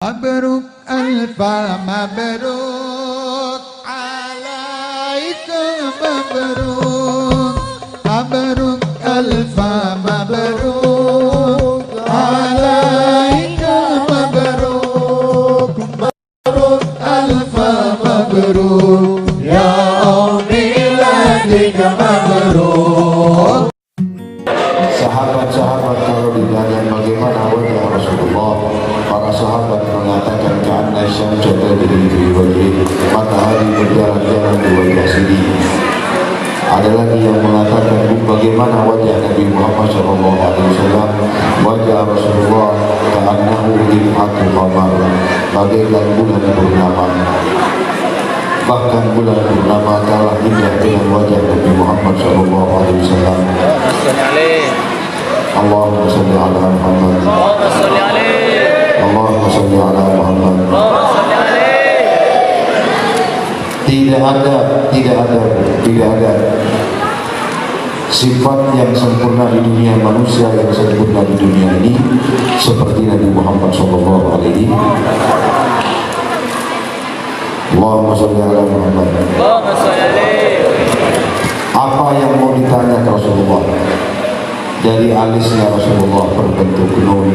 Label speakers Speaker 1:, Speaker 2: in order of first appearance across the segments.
Speaker 1: مبروك ألف مبروك عليك مبروك مبروك ألف مبروك عليك مبروك مبروك ألف مبروك يا أمي لديك مبروك.
Speaker 2: Sahabat-sahabat kalau ditanya bagaimana wajah Rasulullah, para sahabat mengatakan karena syamsu tajri fi wajhi, matahari berjalan-jalan di wajah sini. Ada lagi yang mengatakan bagaimana wajah Nabi Muhammad SAW, wajah Rasulullah ka'annahu lim'atul qamar, bagaikan bulan purnama. Bahkan bulan purnama kalah indah dengan wajah Nabi Muhammad SAW. Allahumma salli ala Muhammad. Allahumma salli ala Muhammad. Tidak ada sifat yang sempurna di dunia manusia, yang sempurna di dunia ini seperti Nabi Muhammad SAW. Allahumma sholli ala Muhammad. Apa yang mau ditanya ke Rasulullah? Dari alisnya Rasulullah berbentuk nun,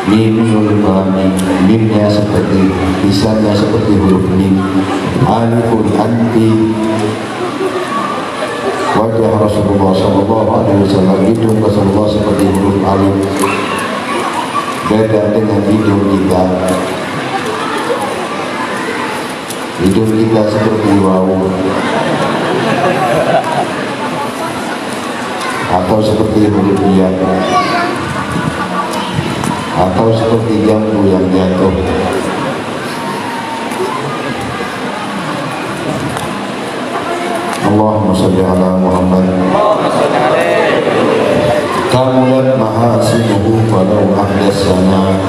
Speaker 2: mimul bami, mimnya seperti lisannya seperti huruf mim, alifun anti. Wajah Rasulullah SAW, hidung Rasulullah seperti huruf alif, beda dengan hidung kita. Hidung kita seperti wawu atau seperti huruf ya, atau seperti jambu yang jatuh. Allahumma sholli ala Muhammad. Kamulat mahasinuhu walau ahdatsana.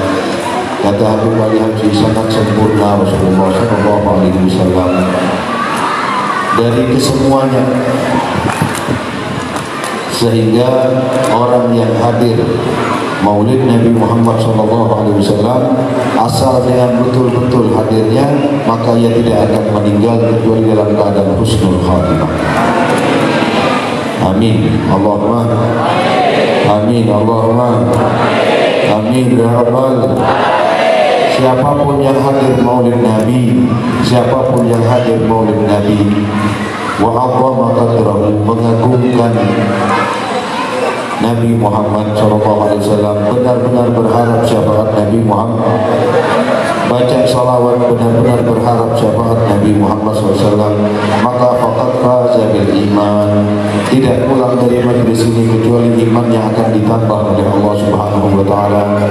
Speaker 2: Kata Habib Ali Haji, sangat sempurna Rasulullah SAW dari kesemuanya, sehingga orang yang hadir Maulid Nabi Muhammad SAW asal dengan betul-betul hadirnya, maka ia tidak akan meninggal kecuali dalam keadaan husnul khatimah. Amin Allahumma amin Allahumma amin ya rabbal. Siapapun yang hadir Maulid Nabi, siapapun yang hadir Maulid Nabi, wa a'zama qadrahu, mengagungkan Nabi Muhammad SAW, benar-benar berharap syafaat Nabi Muhammad, baca salawat, benar-benar berharap syafaat Nabi Muhammad SAW, maka faqad faza bil iman. Tidak pulang dari majlis ini kecuali iman yang akan ditambah oleh Allah Subhanahu wa taala.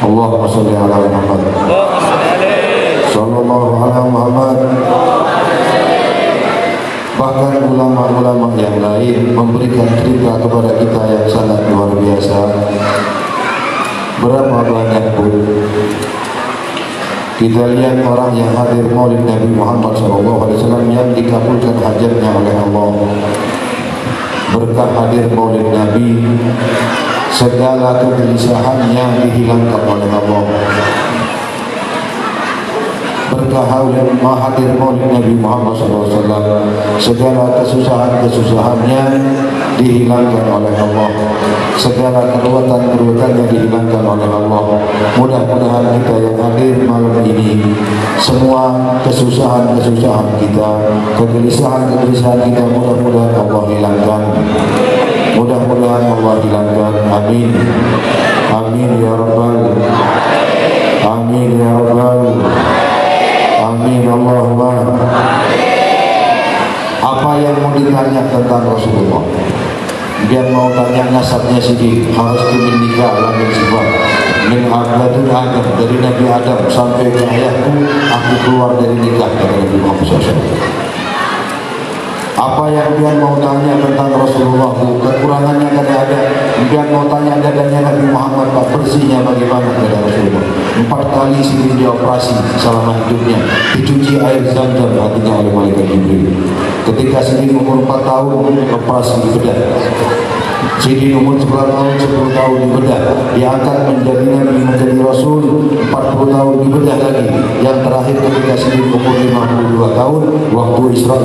Speaker 2: Allahumma sholli ala Muhammad. Sallallahu ala Muhammad. Bahkan ulama-ulama yang lain memberikan cerita kepada kita yang sangat luar biasa. Berapa banyak pun kita lihat orang yang hadir Maulid Nabi Muhammad SAW yang dikabulkan hajatnya oleh Allah. Berkah hadir Maulid Nabi, segala kegelisahan yang dihilangkan oleh Allah. Berkah hadir Maulid Nabi Muhammad SAW, segala kesusahan-kesusahannya dihilangkan oleh Allah, segala keruwetan-keruwetannya dihilangkan oleh Allah. Mudah-mudahan kita yang hadir malam ini, semua kesusahan-kesusahan kita, kegelisahan-kegelisahan kita, mudah-mudahan Allah hilangkan. Mudah-mudahan Allah hilangkan. Amin. Amin ya rabbal. Amin ya rabbal. Amin Allahumma. Apa yang mau ditanya tentang Rasulullah? Dia mau tanya nasabnya sedikit. Harus menikah lamin sifat min abadun Adam, dari Nabi Adam sampai ke ayahku, aku keluar dari nikah dari Nabi Muhammad SAW. Apa yang dia mau tanya tentang Rasulullah, kekurangannya kan ada. Dia mau tanya dadanya Nabi Muhammad, Pak, bersihnya bagaimana dada Rasulullah. 4 kali sini dia operasi selama hidupnya, dicuci air zam-zam hatinya oleh malaikat Jibril. Ketika sini umur 4 tahun operasi dibedah. Sini umur 10 tahun dibedah, diangkat menjadi Nabi, menjadi Rasul. berikutnya lagi, yang terakhir ketika Siddiq umur 52 tahun, waktu Isra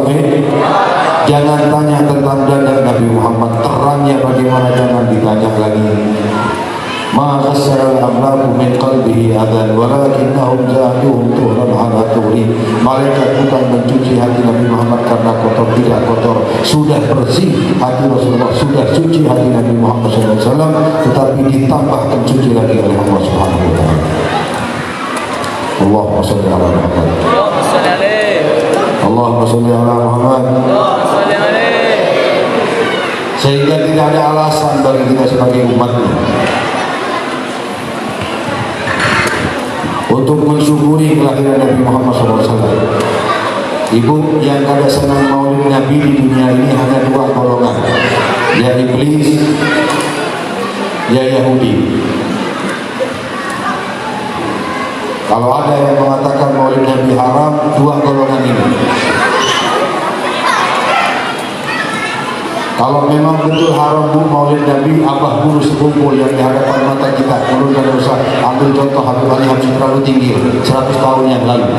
Speaker 2: Mi'raj. Jangan tanya tentang dada Nabi Muhammad, terangnya bagaimana jangan ditanya lagi. Ma ghassara al-amlaku min qalbihi adan walakinnahum zahaduhum tuhran ala tuhri. Malaikat bukan mencuci hati Nabi Muhammad karena kotor, tidak kotor. Sudah bersih hati Rasulullah, sudah suci hati Nabi Muhammad SAW, tetapi ditambahkan suci lagi oleh Allah Subhanahu wa taala. Allahumma shalli ala Muhammad. Allahumma shalli ala Muhammad. Sehingga tidak ada alasan bagi kita sebagai umatnya untuk mensyukuri kelahiran Nabi Muhammad SAW. Ibu, yang kada senang maulid Nabi di dunia ini hanya dua golongan, ya iblis, ya Yahudi. Kalau ada yang mengatakan maulid Nabi haram, dua golongan ini. Kalau memang betul haram bu maulid Nabi, abah guru sekumpul yang di hadapan mata kita, menurut kada usah ambil contoh Habib Ali Habib terlalu tinggi 100 tahun yang lalu.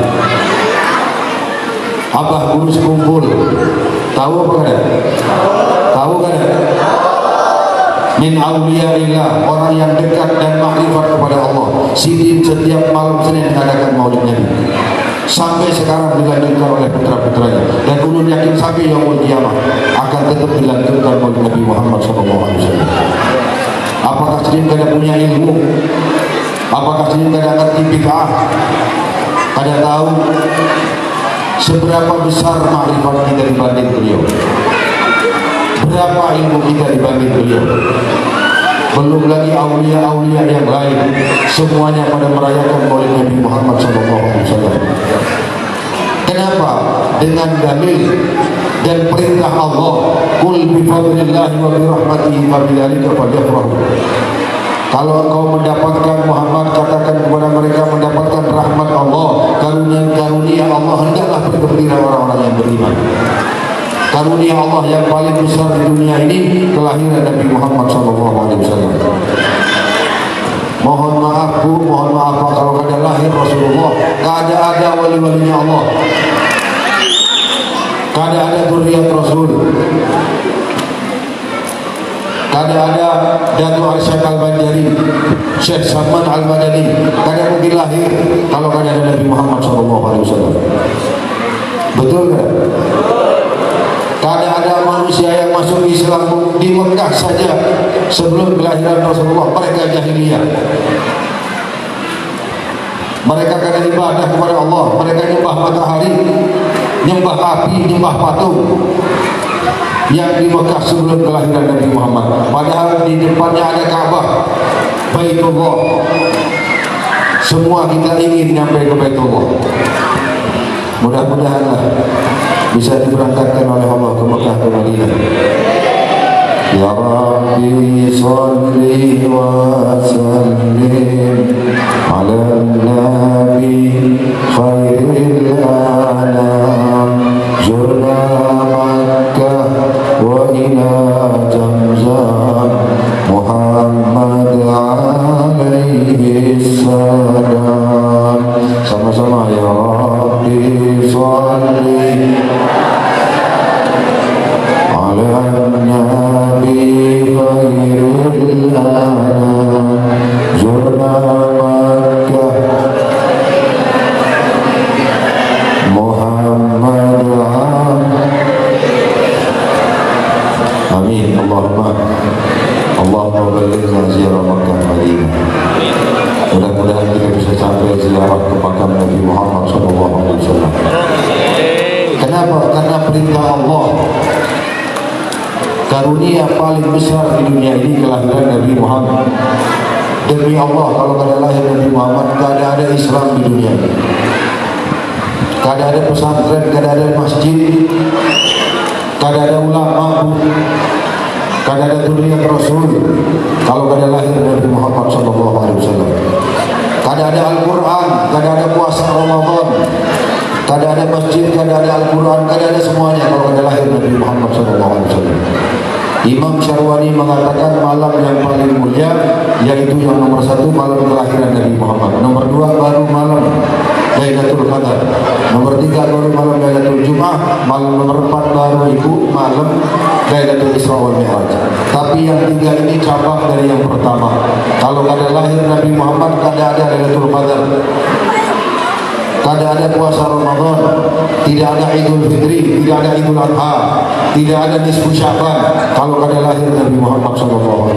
Speaker 2: Abah guru sekumpul, tahu apa kada? Tahu kada? Min awliyaillah, orang yang dekat dan makrifat kepada Allah. Sidin setiap malam Senin mengadakan maulid Nabi. Sampai sekarang dilanjutkan oleh putra-putranya, dan ulun yakin sampai yaumul kiamah akan tetap dilanjutkan oleh Nabi Muhammad SAW. Apakah Sidin kada punya ilmu? Apakah Sidin kada ngerti bid'ah? Kada tahu seberapa besar makrifat kita dibanding beliau, berapa ilmu kita dibanding beliau. Belum lagi aulia-aulia yang lain, semuanya pada merayakan maulid Nabi Muhammad SAW. Kenapa? Dengan dalil dan perintah Allah, qul bi fadlillahi wa bi rahmatihi fa bidzalika falyafrahu. Kalau engkau mendapatkan Muhammad, katakan kepada mereka mendapatkan rahmat Allah, karunia Allah, hendaklah bergembira orang-orang yang beriman. Karunia Allah yang paling besar di dunia ini kelahiran Nabi Muhammad SAW. Mohon maaf bu, mohon maaf pak, kalau kada lahir Rasulullah, kada ada wali-walinya Allah, kada ada dzurriyyat Rasul, kada ada Datu Arsyad Al-Banjari, Syekh Salman Al-Madani, kada mungkin lahir kalau kada ada Nabi Muhammad SAW. Betul kan? Kada ada manusia yang masuk Islam di Mekah saja sebelum kelahiran Rasulullah, mereka jahiliyah. Mereka kada ibadah kepada Allah, mereka nyembah matahari, nyembah api, nyembah patung yang di Mekah sebelum kelahiran Nabi Muhammad. Padahal di depannya ada Ka'bah, Baitullah. Semua kita ingin sampai ke Baitullah. Mudah-mudahanlah bisa diberangkatkan oleh Allah ke Mekah ke Madinah. Ya Rabbi salli wa sallim ala nabi khairil anam, zurna Makkah wa ila Zamzam, Muhammad alaihi salam. Sama-sama ya Rabbi salli ala nabi khairil anam, zurna Makkah, Muhammad. Amin. Allahumma balighna ziarah Makkah Madinah. Mudah-mudahan kita bisa sampai ziarah ke makam Nabi Muhammad SAW. Kenapa? Karena perintah Allah. Karunia paling besar di dunia ini kelahiran Nabi Muhammad. Demi Allah, kalau kada lahir Nabi Muhammad, kada ada Islam di dunia ini. Kada ada pesantren, kada ada masjid, kada ada ulama, kada ada dzurriyyat Rasul. Kalau kada lahir Nabi Muhammad SAW, kada ada Al-Quran, kada ada puasa Ramadan, kada ada masjid, kada ada Al-Quran, kada ada semuanya kalau kada lahir Nabi Muhammad SAW. Imam Syarwani mengatakan malam yang paling mulia yaitu yang nomor 1 malam kelahiran Nabi Muhammad, nomor 2 baru malam Lailatul Qadar, nomor 3 baru malam Lailatul Jum'ah, malam nomor 4 baru ibu malam Lailatul Isra wal Mi'raj. Tapi yang 3 ini cabang dari yang pertama. Kalau kada lahir Nabi Muhammad kada ada Lailatul Qadar, kada ada puasa Ramadan, tidak ada Idul Fitri, tidak ada Idul Adha, tidak ada nisfu Sya'ban kalau kada lahir Nabi Muhammad SAW.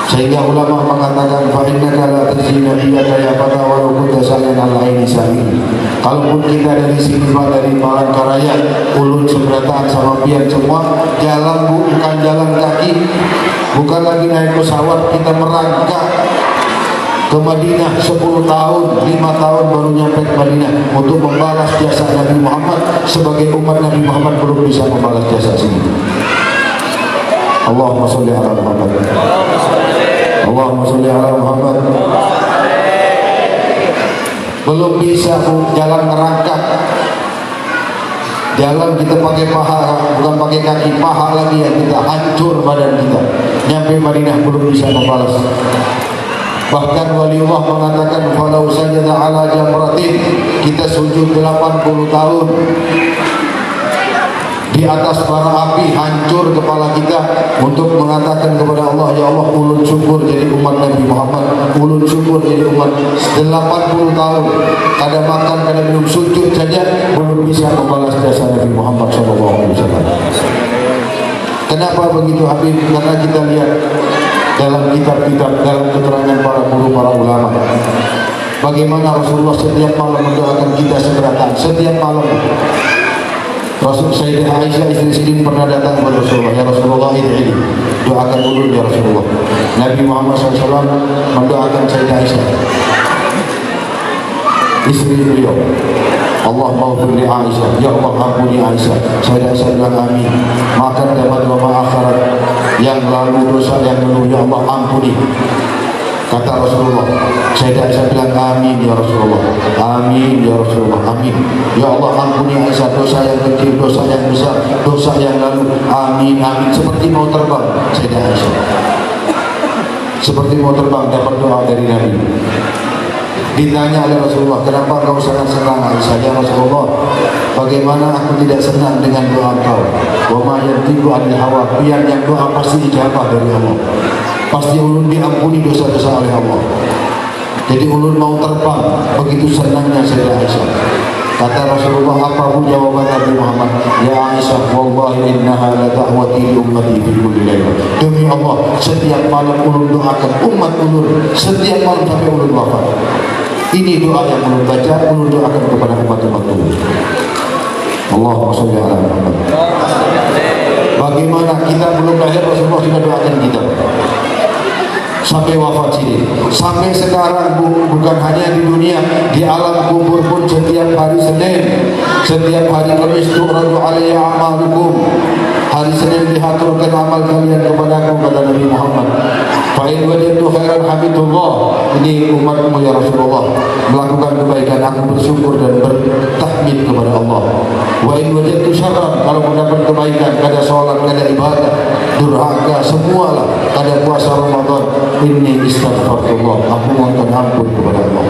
Speaker 2: Sehingga ulama mengatakan fa innaka la tajzi nabiyyaka ya fata walau kunta sayan al-aini sa'il. Kalaupun kita dari sini Pak, dari Palangkaraya, ulun seberatan sama pian semua, jalan bukan jalan kaki, bukan lagi naik pesawat, kita merangkak ke Madinah 10 tahun, 5 tahun baru nyampe ke Madinah untuk membalas jasa Nabi Muhammad. Sebagai umat Nabi Muhammad belum bisa membalas jasa sini. Allahumma sholli ala Muhammad. Allahumma sholli ala Muhammad. Belum bisa jalan merangkak. Jalan kita pakai paha, bukan pakai kaki, paha lagi yang kita hancur badan kita. Nyampe Madinah belum bisa membalas. Bahkan waliullah mengatakan falau sajada ala jamratin, kita sujud 80 tahun di atas bara api, hancur kepala kita untuk mengatakan kepada Allah, ya Allah, ulun syukur jadi umat Nabi Muhammad, ulun syukur jadi umat 80 tahun kada makan, kada minum, sujud saja belum bisa membalas jasa Nabi Muhammad SAW. Kenapa begitu Habib? Karena kita lihat dalam kitab-kitab, dalam keterangan para guru, para ulama, bagaimana Rasulullah setiap malam mendoakan kita seberatan, setiap malam. Rasul Sayyidah Aisyah istri Sidin pernah datang kepada Rasulullah, ya Rasulullah ini doakan ulun ya Rasulullah. Nabi Muhammad SAW mendoakan Sayyidah Aisyah istri beliau, Allah maghfir li Aisyah, ya Allah ampuni Aisyah. Sayyidah Aisyah bilang amin. Makan dapat wa ma'akharat, yang lalu dosa yang dulu ya Allah ampuni. Kata Rasulullah, Sayyidah Aisyah bilang amin ya Rasulullah, amin ya Rasulullah, amin. Ya Allah ampuni Aisyah, dosa yang kecil, dosa yang besar, dosa yang lalu, amin, amin. Seperti mau terbang Sayyidah Aisyah, seperti mau terbang dapat doa dari Nabi. Ditanya oleh Rasulullah, kenapa kau sangat senang Aisyah? Ya Rasulullah, bagaimana aku tidak senang dengan doa kau? Wa ma yantiqu 'anil hawa, biar yang doa pasti ijabah dari Allah, pasti ulun diampuni dosa-dosa oleh Allah. Jadi ulun mau terbang, begitu senangnya Sayyidah Aisyah. Kata Rasulullah, apa jawaban Nabi Muhammad? Ya Aisyah, wallahi innaha la da'wati li ummati fi kulli lail. Demi Allah, setiap malam ulun doakan umat ulun, setiap malam sampai ulun wafat. Ini doa yang ulun baca, ulun doakan kepada umat-umat ulun. Allahumma sholli ala Muhammad. Bagaimana kita belum lahir Rasulullah sudah doakan kita sampai wafat sini, sampai sekarang bukan hanya di dunia, di alam kubur pun setiap hari Senin, setiap hari Kamis tu'radu alayya a'malukum, hari Senin dihaturkan amal kalian kepadaku, kata Nabi Muhammad. Fa'in wajadtu khairan hamidullah, ini umatmu ya Rasulullah, melakukan kebaikan aku bersyukur dan bertahmid kepada Allah. Wa'in wajadtu syarran, kalau mendapat kebaikan, kada sholat, kada ibadah, durhaka, semualah, kada puasa Ramadan, ini istighfarullah, aku mohon ampun kepada Allah.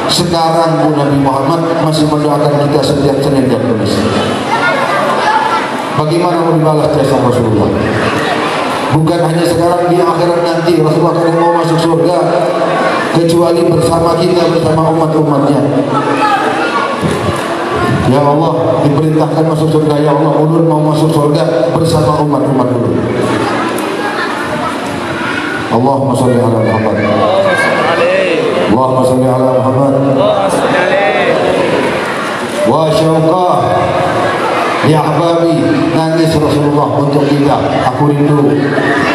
Speaker 2: Sekarang Nabi Muhammad masih mendoakan kita setiap Senin dan Kamis. Bagaimana mau dibalas jasa Rasulullah? Bukan hanya sekarang, di akhirat nanti Rasulullah akan mau masuk surga kecuali bersama kita, bersama umat-umatnya. Ya Allah, diperintahkan masuk surga. Ya Allah, ulun mau masuk surga bersama umat-umat ulun. Allahumma sholli ala Muhammad. Allahumma sholli ala Muhammad. Wa syauqah ya ahbabi, nangis Rasulullah untuk kita. Aku rindu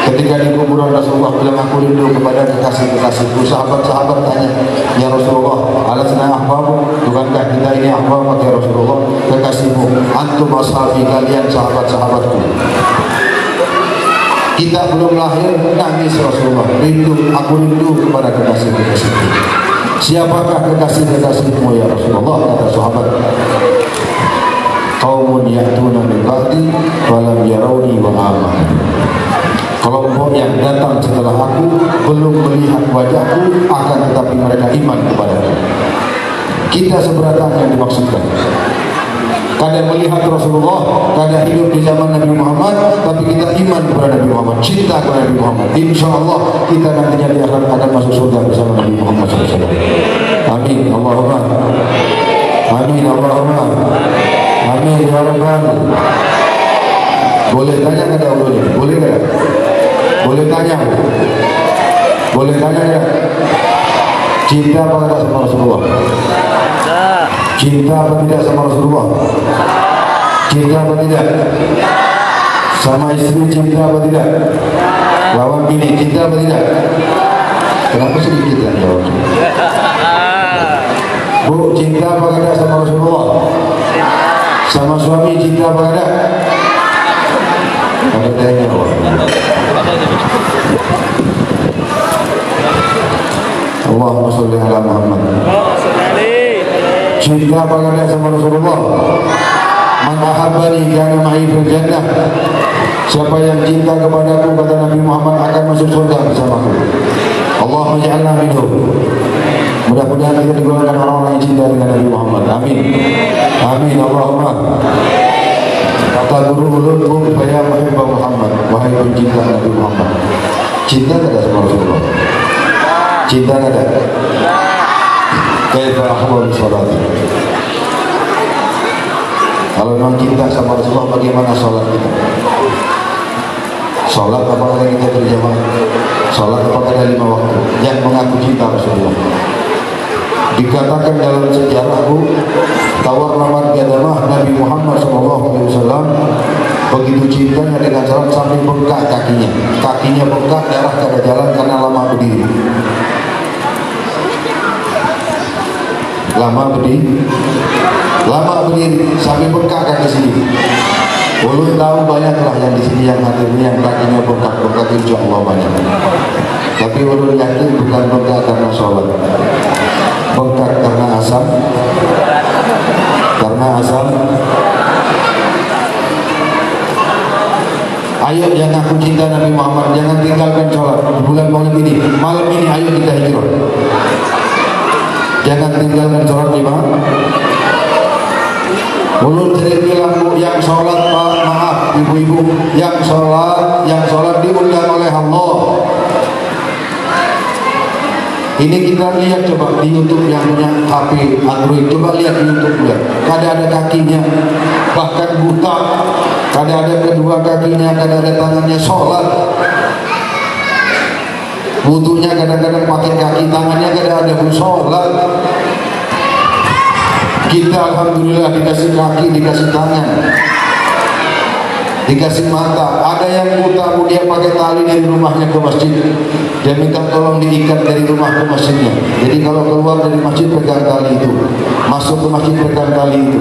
Speaker 2: ketika di kuburan Rasulullah bilang aku rindu kepada kekasih-kekasihku. Sahabat-sahabat tanya, ya Rasulullah, alasna ahbabu, bukankah kita ini ahbab ya Rasulullah, kekasihmu? Antum ashabi, kalian sahabat-sahabatku. Kita belum lahir, nangis Rasulullah, rindu, aku rindu kepada kekasih-kekasihku. Siapakah kekasih-kekasihmu ya Rasulullah? Kata sahabat, qaumun ya'tuna min ba'di walam yarawni wa amanu. Kelompok yang datang setelah aku belum melihat wajahku, akan tetapi mereka iman kepadaku. Kita seberapa yang dimaksudkan? Kadang melihat Rasulullah, kadang hidup di zaman Nabi Muhammad, tapi kita iman kepada Nabi Muhammad, cinta kepada Nabi Muhammad. Insya Allah kita nantinya di akhirat akan masuk surga bersama Nabi Muhammad SAW. Amin. Allahumma. Amin. Allahumma. Amin. Ya Rabbal. Boleh tanya kada ulun? Boleh kada? Boleh tanya? Boleh tanya ya? Cinta apa tidak sama Rasulullah? Cinta apa tidak sama Rasulullah? Cinta apa tidak? Sama istri cinta apa tidak? Lawan bini cinta apa tidak? Kenapa sedikit yang jawab? Bu, cinta apa tidak sama Rasulullah? Sama suami cinta apa tidak? Ada tanya. Allahumma sholli ala Muhammad. Cinta apa tidak sama Rasulullah? Man ahabbani kana ma'i fil jannah. Siapa yang cinta kepadaku, kata Nabi Muhammad, akan masuk surga bersamaku. Allahumma ja'alna minhum. Mudah-mudahan kita digolongkan orang-orang yang cinta dengan Nabi Muhammad. Amin. Amin. Allahumma. Kata guru ulun, saya muhibba Muhammad, wahai pencinta Nabi Muhammad. Cinta tidak sama Rasulullah? Cinta tidak? Kaifa ahwal salat? Kalau memang cinta sama Rasulullah, bagaimana sholat kita? Sholat apakah kita berjamaah? Sholat apakah ada 5 waktu? Yang mengaku cinta Rasulullah. Dikatakan dalam sejarah tawar lamar gadamah Nabi Muhammad SAW begitu cintanya dengan sholat sampai bengkak kakinya. Kakinya bengkak, darah kada jalan karena lama berdiri. Lama berdiri sampai bengkak kaki sini. Ulun tahu banyaklah yang di sini yang hadirnya yang kakinya bengkak insya Allah banyak. Tapi ulun yakin bukan bengkak karena sholat, bengkak karena asam. Ayo yang aku cinta Nabi Muhammad, jangan tinggalkan sholat. Bulan malam ini ayo kita hijrah. Jangan tinggalkan sholat 5. Ulun sering bilang, yang sholat, Pak, maaf ibu-ibu, yang sholat diundang oleh Allah. Ini kita lihat coba di YouTube yang punya HP Android, coba lihat di YouTube ya. Kadang ada kakinya, bahkan buta, kadang ada kedua kakinya, kadang ada tangannya, sholat. Wudunya kadang-kadang pakai kaki, tangannya kadang ada pun sholat. Kita alhamdulillah dikasih kaki, dikasih tangan, dikasih mata. Ada yang buta, dia pakai tali dari rumahnya ke masjid, dia minta tolong diikat dari rumah ke masjidnya. Jadi kalau keluar dari masjid pegang tali itu, masuk ke masjid pegang tali itu,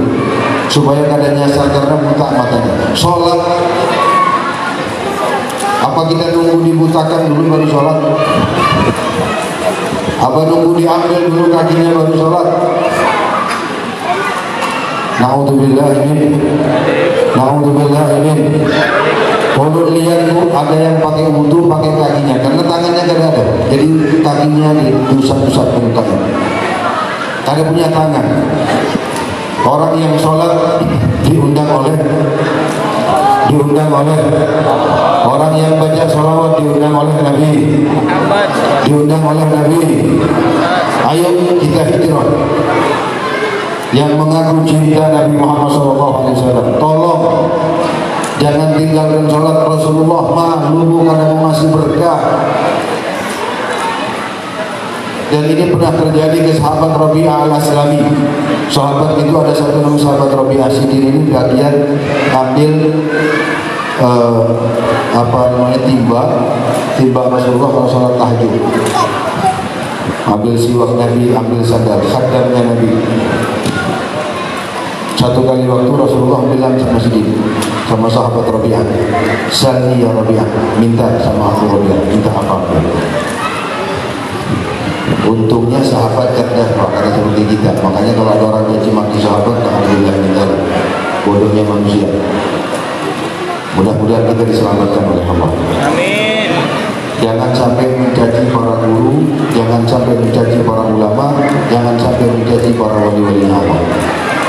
Speaker 2: supaya kada nyasar karena buta matanya. Sholat, apa kita nunggu dibutakan dulu baru sholat? Apa nunggu diambil dulu kakinya baru sholat? Na'udzubillah min. Kalau lihat tuh ada yang pakai wudu pakai kakinya, karena tangannya gak ada, jadi kakinya di pusat-pusat bengkak. Ada punya tangan. Orang yang sholat diundang oleh orang yang baca sholawat, diundang oleh Nabi, Ayo kita hijrah. Yang mengaku cinta Nabi Muhammad SAW, tolong jangan tinggalkan sholat Rasulullah. Maklum karena masih berkah. Dan ini pernah terjadi ke sahabat Rabi'ah al-Aslami. Sahabat itu ada satu nama sahabat Rabi'ah Sidin, ini bagian ambil timba Rasulullah kalau sholat tahajud. Ambil siwak Nabi, ambil sadar, khadamnya Nabi. Satu kali waktu Rasulullah bilang sama sahabat Rabi'ah, "Salni ya Rabi'ah, minta sama aku Rabi'ah, minta apa?" Untungnya sahabat cerdas, karena seperti kita. Makanya kalau ada orang yang cuma di sahabat, alhamdulillah minta. bodohnya manusia. Mudah-mudahan kita diselamatkan oleh Allah.
Speaker 3: Amin.
Speaker 2: Jangan sampai mencaci para guru, jangan sampai mencaci para ulama, jangan sampai mencaci para wali-wali Allah,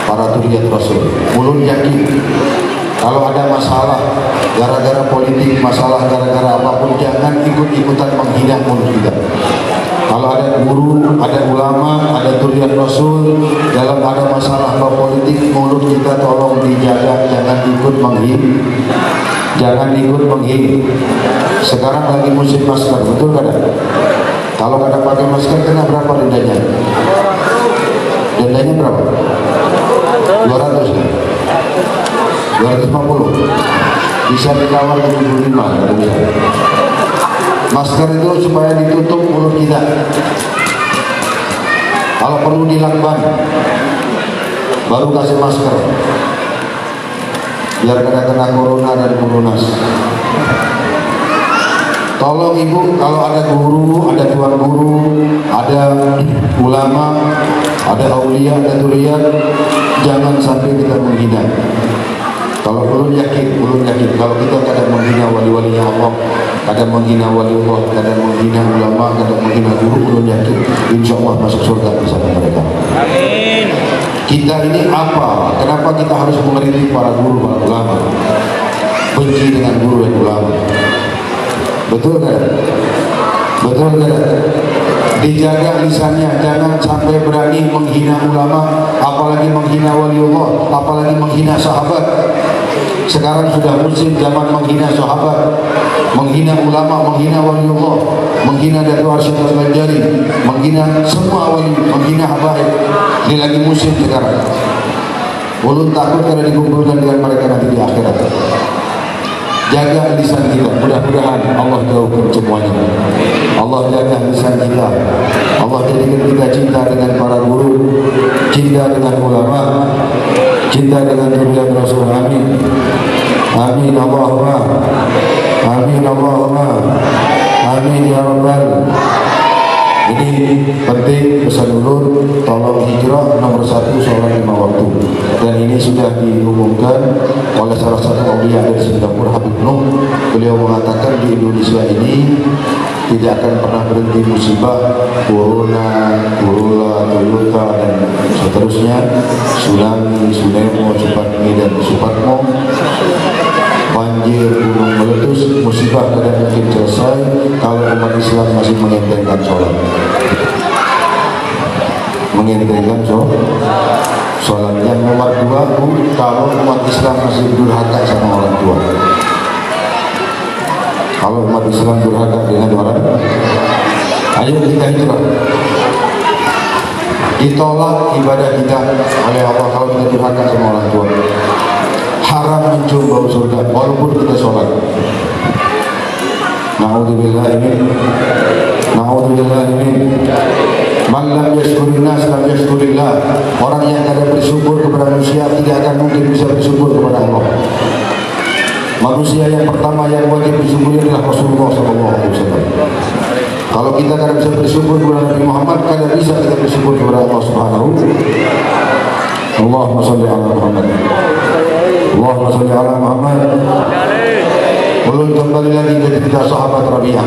Speaker 2: para dzurriyyat Rasul. Ulun yakin kalau ada masalah gara-gara politik, masalah gara-gara apapun, jangan ikut-ikutan menghina mulut kita. Kalau ada guru, ada ulama, ada dzurriyyat Rasul, dalam ada masalah politik, mulut kita tolong dijaga, jangan ikut menghina. Jangan ikut menghina. Sekarang lagi musim masker, betul kan? Kalau kada pakai masker kena berapa dendanya? Dendanya berapa? 200 kan? 250. Bisa ditawar 75, kalau bisa. Masker itu supaya ditutup mulut kita. Kalau perlu dilakban, baru kasih masker. Biar kena corona dan koronas. Tolong ibu, kalau ada guru, ada tuan guru, ada ulama, ada aulia, ada dzurriyyat, jangan sampai kita menghina. Kalau ulun yakin kalau kita kadang menghina wali-walinya Allah, kadang menghina wali Allah, kadang menghina ulama, kadang menghina guru, ulun yakin insya Allah masuk surga bersama mereka.
Speaker 3: Amin.
Speaker 2: Kita ini apa? Kenapa kita harus mengeritik para guru, para ulama? Benci dengan guru dan ulama. Betul kan? Betul kan? Dijaga lisannya, jangan sampai berani menghina ulama, apalagi menghina waliullah, apalagi menghina sahabat. Sekarang sudah musim zaman menghina sahabat, menghina ulama, menghina waliullah, menghina Datuk Arsyad Al-Banjari, menghina semua wali, menghina habaib. Ini lagi musim sekarang. Ulun takut karena dikumpulkan dengan mereka nanti di akhirat. Jaga lisan kita, mudah-mudahan Allah jauhkan semuanya. Allah jaga lisan kita. Allah jadikan kita cinta dengan para guru, cinta dengan ulama, cinta dengan dzurriyyat Rasul. Amin. Amin Allahumma. Amin Allahumma. Amin ya Rabbal. Ini penting pesan ulun, tolong hijrah nomor 1 sholat 5 waktu. Dan ini sudah diumumkan oleh salah satu aulia dari Singapura, Habib Nuh. Beliau mengatakan di Indonesia ini tidak akan pernah berhenti musibah, corona, Toyota dan seterusnya, tsunami, Sunemo, Supatmi dan Supatmo, banjir, gunung meletus, musibah tidak mungkin selesai kalau umat Islam masih mengentengkan sholat. Mengentengkan sholat. Yang nomor 2, kalau umat Islam masih durhaka sama orang tua. Kalau umat Islam durhaka dengan orang, ayo kita hijrah. Ditolak ibadah kita oleh Allah kalau kita durhaka sama orang tua. Haram mencium bau surga walaupun kita sholat. Na'udzubillah min. Man lam yashkurin nas lam yashkurillah. Orang yang tidak bersyukur kepada manusia tidak akan mungkin bisa bersyukur kepada Allah. Manusia yang pertama yang wajib bersyukur adalah Rasulullah SAW. Kalau kita tidak bisa bersyukur kepada Nabi Muhammad, tidak bisa kita bersyukur kepada Allah Subhanahu. Allahumma sholli ala Muhammad. Allahumma sholli ala Muhammad. Ulun kembali lagi ke kita sahabat Rabi'ah.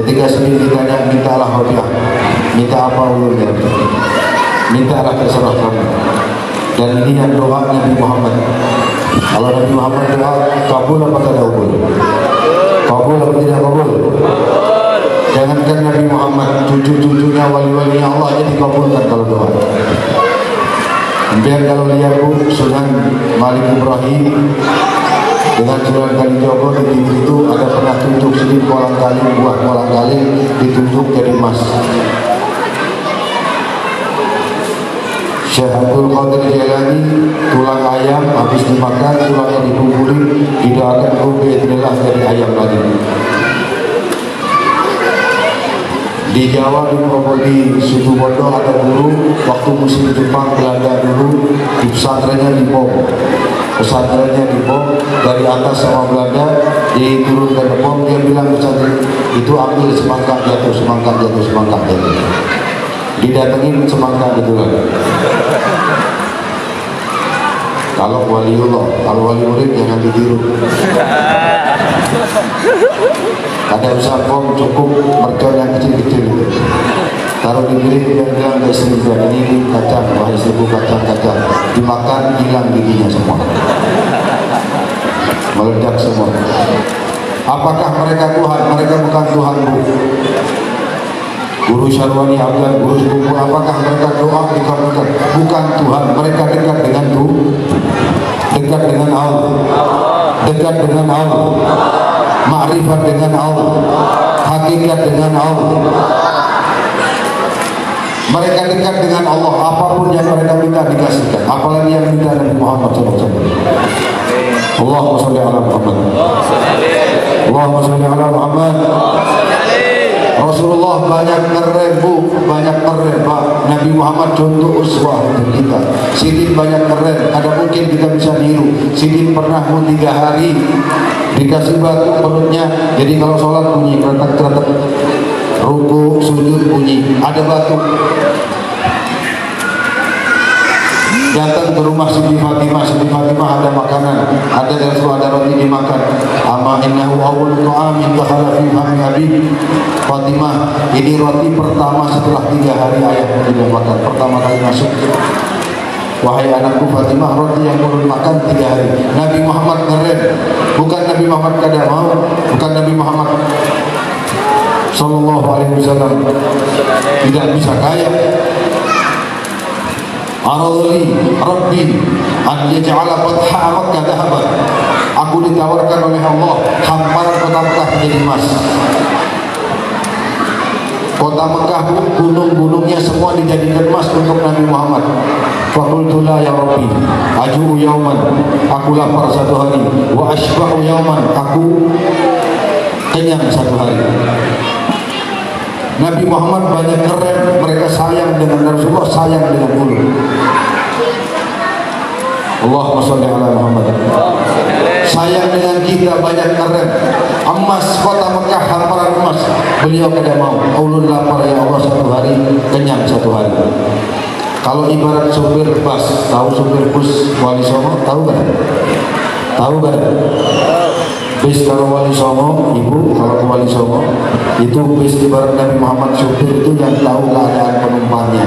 Speaker 2: Ketika sendiri ditanya, mintalah Rabi'ah. Minta apa ulun ya? Mintalah terserah kamu. Dan ini yang doa Nabi Muhammad. Kalau Nabi Muhammad doa, kabul apa tidak kabul? Kabul apa tidak kabul? Jangankan Nabi Muhammad, cucu-cucunya wali-wali Allah aja dikabulkan kalau doa. Biar kalau lihat Sunan Malik Ibrahim dengan Sunan Kalijogo di TV itu ada pernah tunjuk sedikit kolang kaling, buah kolang kaling ditunjuk jadi emas. Syekh Abdul Qadir Jailani tulang ayam habis dimakan, tulangnya dikumpulin, didoakan biidznillah jadi ayam lagi. Di Jawa di Situ Bondo ada guru waktu musim Jepang Belanda dulu di pesantrennya dibom. Pesantrennya dibom dari atas sama Belanda, diturunkan bom, dia bilang pesantren itu ambil semangka jatuh, semangka jatuh, semangka jatuh. Didatengin semangka betulan. Kalau waliullah, kalau wali murid jangan ditiru. Ada usaha form cukup mercon yang kecil-kecil itu. Taruh di piring dia bilang ke istri dia, ini kacang, wah istriku kacang-kacang. Dimakan hilang giginya semua. Meledak semua. Apakah mereka Tuhan? Mereka bukan Tuhan, Bu. Guru Syarwani Abdan, guru sepupu, apakah mereka doa dikabulkan? Bukan Tuhan, mereka dekat dengan Tuhan, dekat dengan Allah, dekat dengan Allah, ma'rifat dengan Allah, hakikat dengan Allah. Mereka dekat dengan Allah, apapun yang mereka minta dikasihkan. Apalagi yang minta Nabi Muhammad SAW. Allahumma sholli ala Muhammad. Allahumma sholli ala Muhammad. Rasulullah banyak keren, Bu, banyak keren, Pak. Nabi Muhammad contoh uswah untuk kita. Sidin banyak keren, ada mungkin kita bisa niru. Sidin pernah 3 hari dikasih batu perutnya, jadi kalau sholat bunyi kretek-kretek, ruku sujud bunyi, ada batu. Datang ke rumah Siti Fatimah, Siti Fatimah ada makanan, ada roti dimakan. Amma innahu awwal ta'amin dakhala fi fahmi Habib. Fatimah, ini roti pertama setelah 3 hari ayahmu tidak makan, pertama kali masuk. Wahai anakku Fatimah, roti yang belum makan 3 hari. Nabi Muhammad keren, bukan Nabi Muhammad kada mau, bukan Nabi Muhammad Sallallahu Alaihi Wasallam tidak bisa kaya. Aradli Rabbi an yaj'ala fatha Makkah dhahaban. Aku ditawarkan oleh Allah hamparan kota Mekah menjadi emas. Kota Mekah, gunung-gunungnya semua dijadikan emas untuk Nabi Muhammad. Faqultu la ya Rabbi aju'u yauman, aku lapar satu hari, wa ashba'u yauman, aku kenyang satu hari. Nabi Muhammad banyak keren, mereka sayang dengan Rasulullah, sayang dengan ulu. Allahumma sholli ala Muhammad. Sayang dengan kita banyak keren. Emas kota Mekah hamparan emas, beliau tidak mau. Ulun lapar ya Allah satu hari, kenyang satu hari. Kalau ibarat sopir bus, tahu sopir bus Wali Songo, tahu kan? Tahu kan? Bis kalau Wali Songo, ibu kalau ke Wali Songo, itu bis ibarat Nabi Muhammad sopir itu yang tahu keadaan penumpangnya,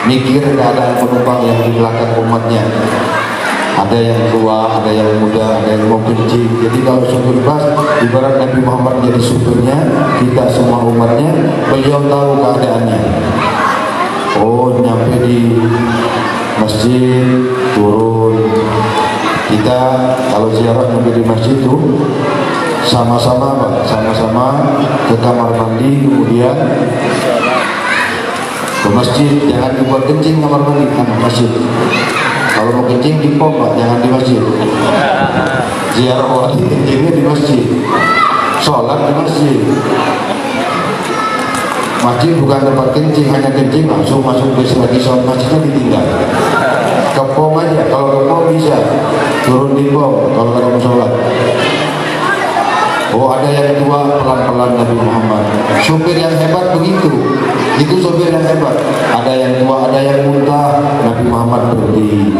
Speaker 2: mikir keadaan penumpang yang di belakang umatnya. Ada yang tua, ada yang muda, ada yang mau kencing. Jadi kalau sopir bus ibarat Nabi Muhammad jadi supirnya, kita semua umatnya, beliau tahu keadaannya. Oh, nyampe di masjid, turun. Kita kalau ziarah nyampe di masjid itu sama-sama Pak, sama-sama ke kamar mandi, kemudian ke masjid. Jangan dibuat kencing kamar mandi, kan masjid. Kalau mau kencing di pom Pak, jangan di masjid. Ziarah wali kencingnya di masjid, sholat di masjid. Masjid bukan tempat kencing, hanya kencing langsung masuk bis lagi, sholat masjidnya ditinggal. Ke pom aja, kalau ke pom bisa turun di pom kalau ada mau sholat. Oh, ada yang tua pelan-pelan Nabi Muhammad. Sopir yang hebat begitu, itu sopir yang hebat. Ada yang tua, ada yang muntah, Nabi Muhammad berhenti.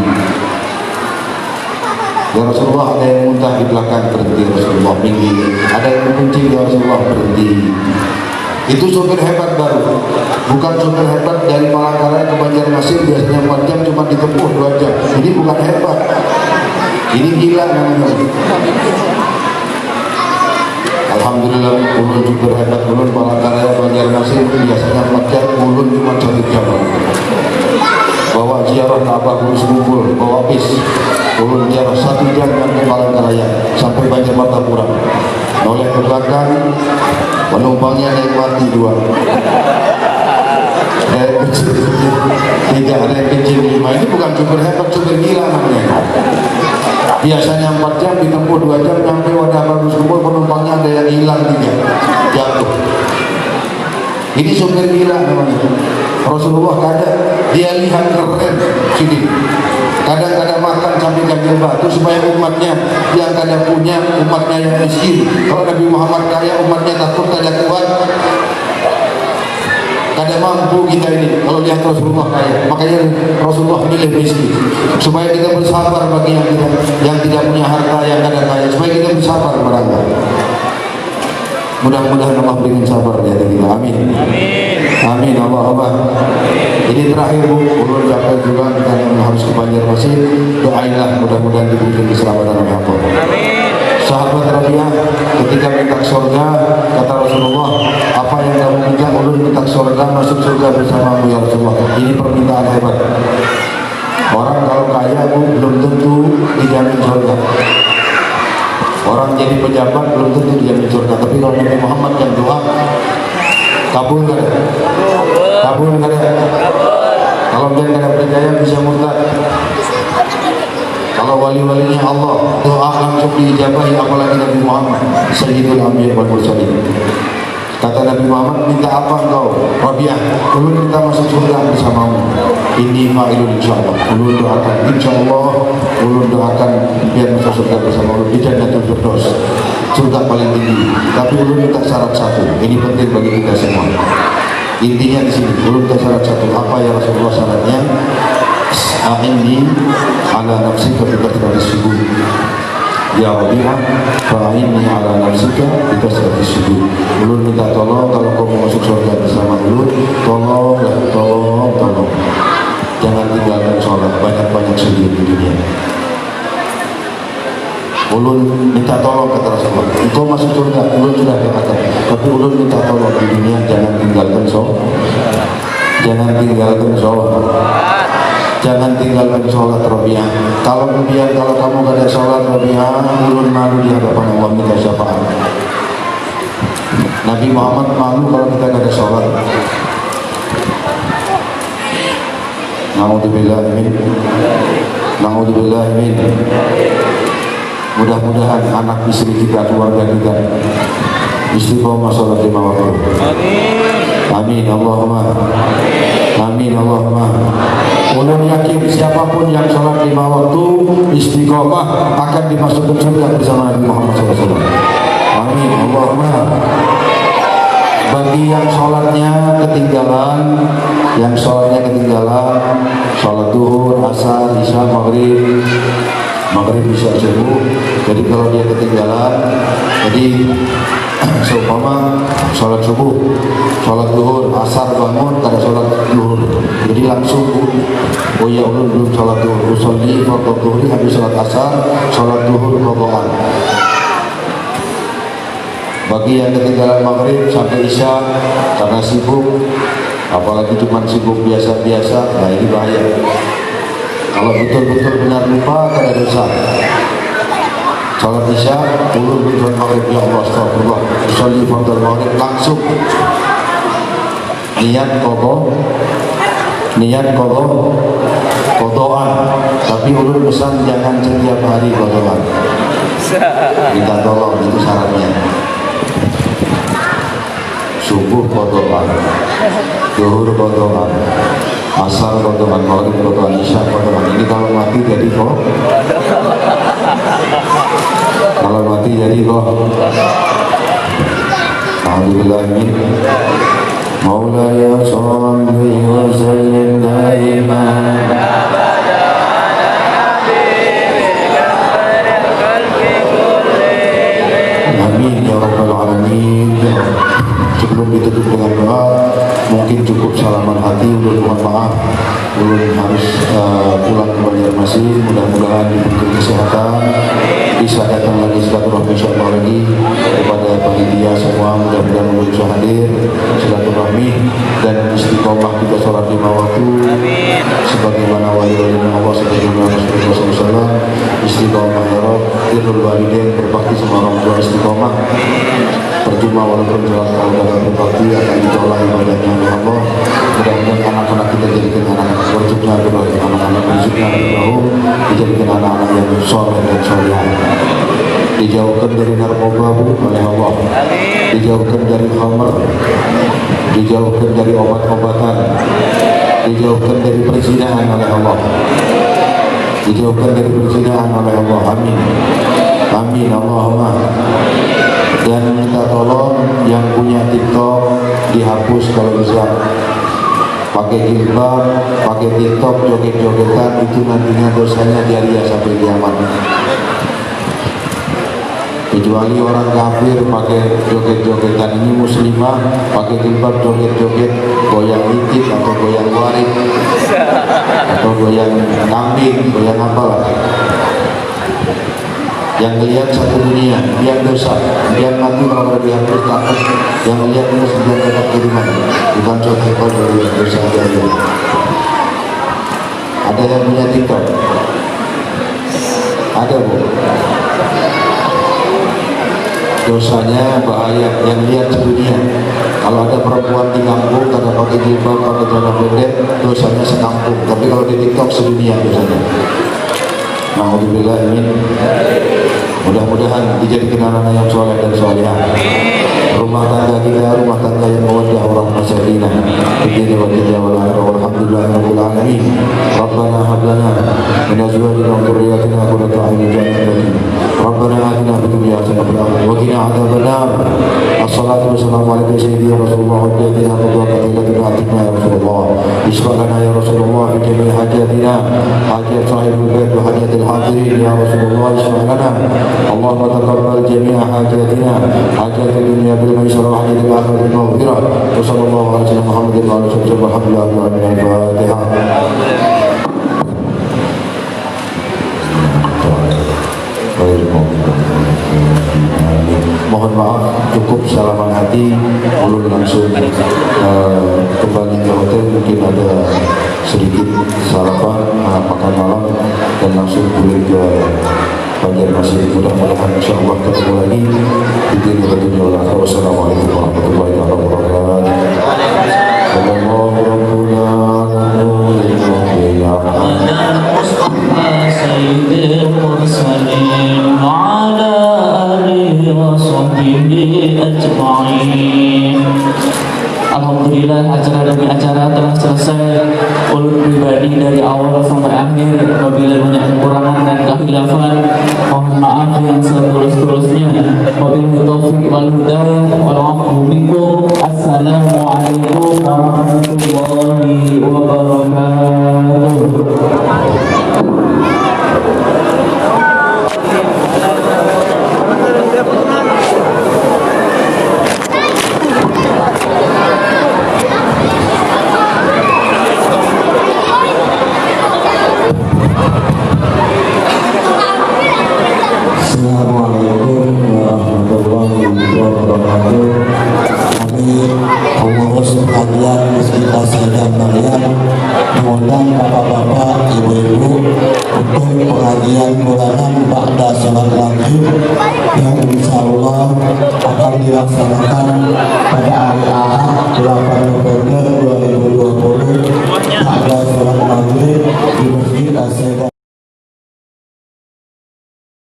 Speaker 2: Ya Rasulullah, ada yang muntah di belakang, berhenti Rasulullah, minggir. Ada yang mengunci, ya Rasulullah, berhenti. Itu sopir hebat baru, bukan sopir hebat dari Palangkaraya ke Banjarmasin biasanya 4 jam cuma ditempuh 2 jam. Ini bukan hebat, ini gila namanya. Alhamdulillah, ulun sopir hebat, ulun Palangkaraya Banjarmasin biasanya 4 jam, ulun cuma 1 jam. Bawa ziarah ke Abah Guru Sekumpul, bawa bis, ulun ziarah 1 jam ke Palangkaraya sampai Banjarmatapura. Noleh ke belakang, penumpangnya nikmati 2. Ada yang kecil 3, ada yang kecil 5. Ini bukan sopir hebat, sopir gila namanya. Biasanya 4 jam ditempuh 2 jam, sampai wadah bagus kumpul, penumpangnya ada yang hilang 3, jatuh. Ini sopir gila namanya. Rasulullah kadang dia lihat keren sini. Kadang-kadang makan sampai gambil batu supaya umatnya yang kada punya, umatnya yang miskin. Kalau Nabi Muhammad kaya, umatnya takut kada kuat, kada mau. mampu kita ini kalau lihat Rasulullah kaya, makanya Rasulullah milih miskin supaya kita bersabar bagi yang tidak punya harta, yang kadang kaya, supaya kita bersabar kepada Allah. Mudah-mudahan Allah berikan sabar di hati kita. Amin. Amin. Allah. Ini terakhir Bu, ulun capek juga kita yang harus ke Banjarmasin. Doailah mudah-mudahan diberikan keselamatan oleh Allah.
Speaker 3: Amin.
Speaker 2: Sahabat Rabi'ah ketika minta surga, kata Rasulullah, apa yang kamu minta? Ulun minta surga, masuk surga bersamamu ya Rasulullah. Ini permintaan hebat. Orang kalau kaya Bu belum tentu dijamin surga. Orang jadi pejabat belum tentu dijamin surga. Tapi kalau Nabi Muhammad yang doa, kabul nggak ada? Kabul nggak ada? Kalau dia nggak percaya bisa murtad. Kalau wali-walinya Allah doa langsung diijabahi, apalagi Nabi Muhammad Sayyidul Anbiya wal Mursalin. Kata Nabi Muhammad, minta apa engkau? Rabi'ah, ulun minta masuk surga bersamamu. Ini fa'ilun insyaallah. Ulun doakan insyaallah, ulun doakan biar masuk surga bersama ulun di Jannatul Firdaus, surga paling tinggi. Tapi ulun minta syarat satu. Ini penting bagi kita semua. Intinya di sini, ulun minta syarat satu. Apa ya Rasulullah syaratnya? A'inni ala nafsika bi kathrati sujud. Ya Rabi'ah, fa'inni ala nafsika bi kathrati sujud. Ulun minta tolong kalau kau mau masuk surga bersama ulun, tolong. Jangan tinggalkan sholat, banyak-banyak sujud di dunia. Ulun minta tolong kata Rasulullah. Engkau masuk surga, ulun sudah katakan. Tapi ulun minta tolong di dunia jangan tinggalkan sholat. Jangan tinggalkan sholat Rabi'ah. Kalau kamu gak ada sholat Rabi'ah, ulun malu di hadapan Allah minta syafaat. Nabi Muhammad malu kalau kita gak ada sholat. Na'udzubillah min. Mudah-mudahan anak istri kita, keluarga kita istiqomah sholat 5 waktu. Amin Allahumma. Ulun yakin siapapun yang sholat 5 waktu istiqomah akan dimasukkan surga bersama Nabi Muhammad SAW. Amin Allahumma. Bagi yang sholatnya ketinggalan, sholat duhur, asar, isya, maghrib, isya, subuh. Jadi kalau dia ketinggalan, jadi seumpama sholat subuh, sholat duhur, asar bangun, kada sholat duhur, jadi langsung oh ya ulun belum sholat duhur, usolli fardhu duhri, habis sholat asar, sholat duhur qadaan. Bagi yang ketinggalan maghrib sampai isya karena sibuk, apalagi cuma sibuk biasa-biasa, nah ini bahaya. Kalau betul-betul benar lupa, kada dosa. Salat isya, ulun sholat maghrib, ya Allah astagfirullah, usolli fardhu maghrib, langsung niat qadaan. Tapi ulun pesan jangan setiap hari qadaan. Kita tolong, itu syaratnya. Subuh qadaan, zuhur qadaan, asar qadaan, maghrib qadaan, isya qadaan. Ini kalau mati jadi kok. Alhamdulillah. Maulaya sholli wa sallim daiman abada ala nabiyika khairil khalqi kullihim. Amin ya rabbal alamin. Sebelum ditutup dengan doa, mungkin cukup salaman hati. Ulun mohon maaf, ulun harus pulang ke Banjarmasin. Mudah-mudahan diberikan kesehatan, bisa datang lagi silaturahmi insyaallah lagi kepada panitia semua. Mudah-mudahan ulun bisa hadir silaturahmi dan istiqomah kita sholat 5 waktu. Amin. Sebagaimana wali-wali Allah sebagaimana Rasulullah SAW istiqomah ya Rabb, birrul walidain, berbakti sama orang tua istiqomah. Percuma walaupun sholat kalau berbakti akan ditolak ibadahnya oleh Allah. Mudah-mudahan anak-anak kita jadikan anak-anak berjubna berdoa, anak-anak berjubna berdoa, dijadikan anak-anak yang soleh dan soleh. Dijauhkan dari narkoba oleh Allah, dijauhkan dari khamr, dijauhkan dari obat-obatan, dijauhkan dari perzinahan oleh Allah, dijauhkan dari perzinahan oleh Allah. Amin. Amin Allahumma. Dan minta tolong yang punya TikTok dihapus kalau bisa. pakai jilbab, pakai TikTok, joget-jogetan, itu nantinya dosanya diaria sampai kiamat. Kecuali orang kafir pakai joget-jogetan, ini muslimah pakai jilbab joget-joget, goyang itik atau goyang warik atau goyang kambing, goyang apalah. Yang lihat satu dunia, biar dosa, biar nanti kalau dia harus takut, yang lihat terus biar dapat kiriman, bukan contoh dari dosa dia. Ada yang punya TikTok? Ada, Bu? Dosanya bahaya, yang lihat sedunia. Kalau ada perempuan di kampung karena pakai jilbab, pakai celana pendek, dosanya sekampung. Tapi kalau di TikTok sedunia dosanya. Alhamdulillah, amin. Mudah-mudahan dijadikan anak yang soleh dan solehah. Rumah tangga kita, rumah tangga yang mawaddah warahmah sakinah. Begini wa dunya wal akhirah walhamdulillahirabbil alamin. Rabbana hab lana min azwajina wa dhurriyyatina qurrata a'yunin waj'alna lil Rabbana atina fid dunya hasanatan wa qina adzabannar. Assalatu wassalamu ala sayyidina Rasulullah wa ala alihi wa sahbihi ya Rasulullah. Isfa'lana ya Rasulullah fi jami'i hajatina, hajat sahibul bait wa hajatil hadirin ya Rasulullah. Isfa'lana Allahumma taqabbal jami'a hajatina, hajatil dunya bil maisarah wa hajatil akhirati bil maghfirah. Wa sallallahu ala sayyidina Muhammadin wa ala alihi wa sahbihi Al-Fatihah. Mohon maaf, cukup salaman hati, belum langsung kembali ke hotel. Mungkin ada sedikit sarapan, makan malam, dan langsung pulang ke Banjarmasin. Mudah-mudahan insyaallah ketemu lagi di dunia wal akhirah. Wassalamualaikum warahmatullahi wabarakatuh. Sallallahu rabbuna
Speaker 4: sayyidil mursalin wa ala alihi wa sahbihi ajma'in. Alhamdulillah, acara demi acara telah selesai. Ulun pribadi dari awal sampai akhir, apabila banyak kekurangan dan kehilafan, mohon maaf yang setulus-tulusnya. Wabillahi taufiq wal hidayah, wal 'afwu minkum. Assalamualaikum warahmatullahi wabarakatuh.
Speaker 5: Assalamualaikum warahmatullahi wabarakatuh. Kami pengurus sekalian Masjid Sayyidah Maryam mengundang bapak-bapak, ibu-ibu untuk pengajian bulanan ba'da salat maghrib yang insyaallah akan dilaksanakan pada hari Ahad 8 November 2020 ba'da salat maghrib di Masjid Sayyidah